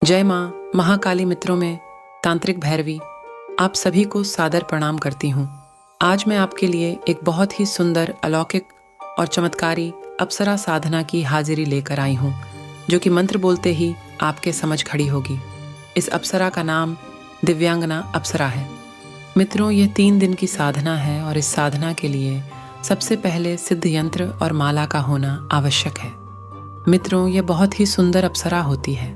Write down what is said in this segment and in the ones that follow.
जय माँ महाकाली। मित्रों में तांत्रिक भैरवी आप सभी को सादर प्रणाम करती हूँ। आज मैं आपके लिए एक बहुत ही सुंदर, अलौकिक और चमत्कारी अप्सरा साधना की हाजिरी लेकर आई हूँ, जो कि मंत्र बोलते ही आपके समझ खड़ी होगी। इस अप्सरा का नाम दिव्यांगना अप्सरा है। मित्रों, यह 3 दिन की साधना है और इस साधना के लिए सबसे पहले सिद्ध यंत्र और माला का होना आवश्यक है। मित्रों, यह बहुत ही सुंदर अप्सरा होती है।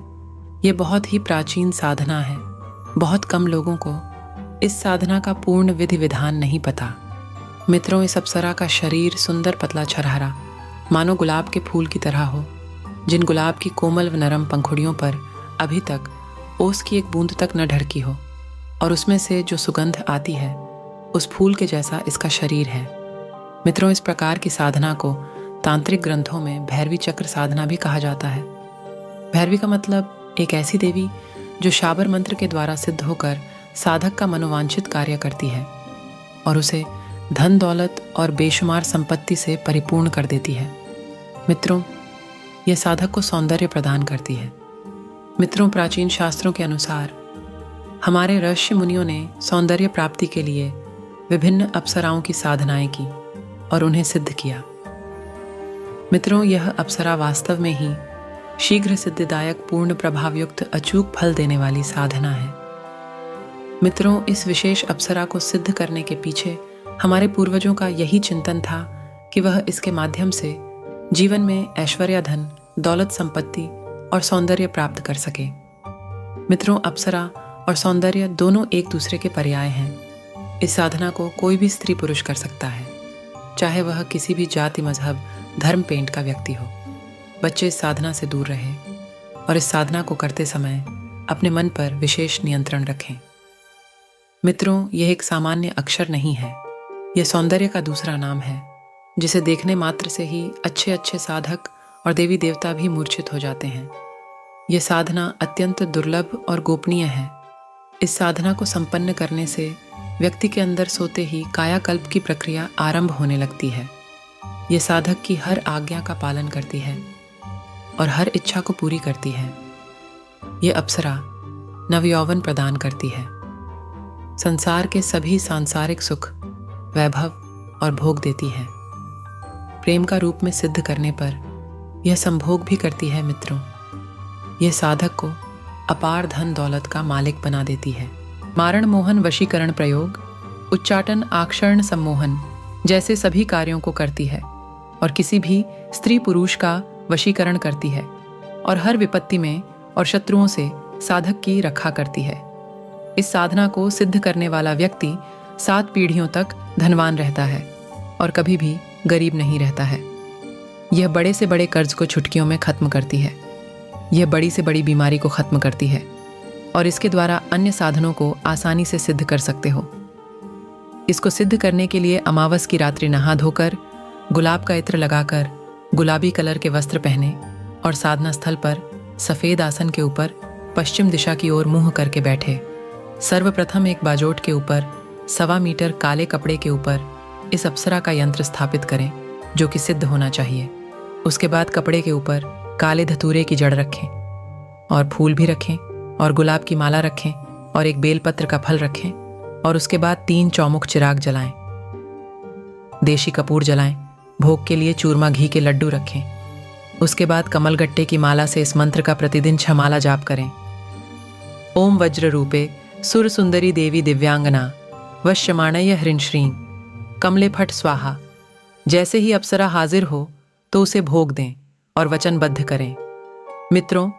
ये बहुत ही प्राचीन साधना है। बहुत कम लोगों को इस साधना का पूर्ण विधि विधान नहीं पता। मित्रों, इस अप्सरा का शरीर सुंदर, पतला, छरहरा, मानो गुलाब के फूल की तरह हो, जिन गुलाब की कोमल व नरम पंखुड़ियों पर अभी तक ओस की एक बूंद तक न ढड़की हो, और उसमें से जो सुगंध आती है उस फूल के जैसा इसका शरीर है। मित्रों, इस प्रकार की साधना को तांत्रिक ग्रंथों में भैरवी चक्र साधना भी कहा जाता है। भैरवी का मतलब एक ऐसी देवी जो शाबर मंत्र के द्वारा सिद्ध होकर साधक का मनोवांछित कार्य करती है और उसे धन दौलत और बेशुमार संपत्ति से परिपूर्ण कर देती है। मित्रों, यह साधक को सौंदर्य प्रदान करती है। मित्रों, प्राचीन शास्त्रों के अनुसार हमारे ऋषि मुनियों ने सौंदर्य प्राप्ति के लिए विभिन्न अप्सराओं की साधनाएं की और उन्हें सिद्ध किया। मित्रों, यह अप्सरा वास्तव में ही शीघ्र सिद्धिदायक, पूर्ण प्रभावयुक्त, अचूक फल देने वाली साधना है। मित्रों, इस विशेष अप्सरा को सिद्ध करने के पीछे हमारे पूर्वजों का यही चिंतन था कि वह इसके माध्यम से जीवन में ऐश्वर्य, धन, दौलत, संपत्ति और सौंदर्य प्राप्त कर सके। मित्रों, अप्सरा और सौंदर्य दोनों एक दूसरे के पर्याय हैं। इस साधना को कोई भी स्त्री पुरुष कर सकता है, चाहे वह किसी भी जाति, मजहब, धर्म, पेंट का व्यक्ति हो। बच्चे इस साधना से दूर रहें और इस साधना को करते समय अपने मन पर विशेष नियंत्रण रखें। मित्रों, यह एक सामान्य अक्षर नहीं है। यह सौंदर्य का दूसरा नाम है, जिसे देखने मात्र से ही अच्छे अच्छे साधक और देवी देवता भी मूर्छित हो जाते हैं। यह साधना अत्यंत दुर्लभ और गोपनीय है। इस साधना को संपन्न करने से व्यक्ति के अंदर सोते ही कायाकल्प की प्रक्रिया आरंभ होने लगती है। यह साधक की हर आज्ञा का पालन करती है और हर इच्छा को पूरी करती है। यह अप्सरा नवयौवन प्रदान करती है। संसार के सभी सांसारिक सुख, वैभव और भोग देती है। प्रेम का रूप में सिद्ध करने पर यह संभोग भी करती है। मित्रों, यह साधक को अपार धन दौलत का मालिक बना देती है। मारण, मोहन, वशीकरण, प्रयोग, उच्चाटन, आक्षरण, सम्मोहन जैसे सभी कार्यों को करती है और किसी भी स्त्री पुरुष का वशीकरण करती है और हर विपत्ति में और शत्रुओं से साधक की रक्षा करती है। इस साधना को सिद्ध करने वाला व्यक्ति 7 पीढ़ियों तक धनवान रहता है और कभी भी गरीब नहीं रहता है। यह बड़े से बड़े कर्ज को छुटकियों में खत्म करती है। यह बड़ी से बड़ी बीमारी को खत्म करती है और इसके द्वारा अन्य साधनों को आसानी से सिद्ध कर सकते हो। इसको सिद्ध करने के लिए अमावस की रात्रि नहा धोकर, गुलाब का इत्र लगाकर, गुलाबी कलर के वस्त्र पहने और साधना स्थल पर सफ़ेद आसन के ऊपर पश्चिम दिशा की ओर मुंह करके बैठे। सर्वप्रथम एक बाजोट के ऊपर 1.25 मीटर काले कपड़े के ऊपर इस अप्सरा का यंत्र स्थापित करें, जो कि सिद्ध होना चाहिए। उसके बाद कपड़े के ऊपर काले धतूरे की जड़ रखें और फूल भी रखें और गुलाब की माला रखें और एक बेलपत्र का फल रखें और उसके बाद 3 चौमुख चिराग जलाएं, देशी कपूर जलाएं, भोग के लिए चूरमा घी के लड्डू रखें। उसके बाद कमलगट्टे की माला से इस मंत्र का प्रतिदिन 6 माला जाप करें। ओम वज्र रूपे सुर सुंदरी देवी दिव्यांगना वश्यमाणय ह्रीं श्रीं कमले फट स्वाहा। जैसे ही अप्सरा हाजिर हो तो उसे भोग दें और वचनबद्ध करें। मित्रों,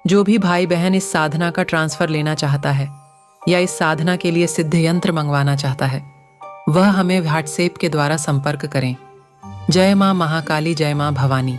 जो भी भाई बहन इस साधना का ट्रांसफर लेना चाहता है या इस साधना के लिए सिद्ध यंत्र मंगवाना चाहता है, वह हमें व्हाट्सएप के द्वारा संपर्क करें। जय माँ महाकाली, जय माँ भवानी।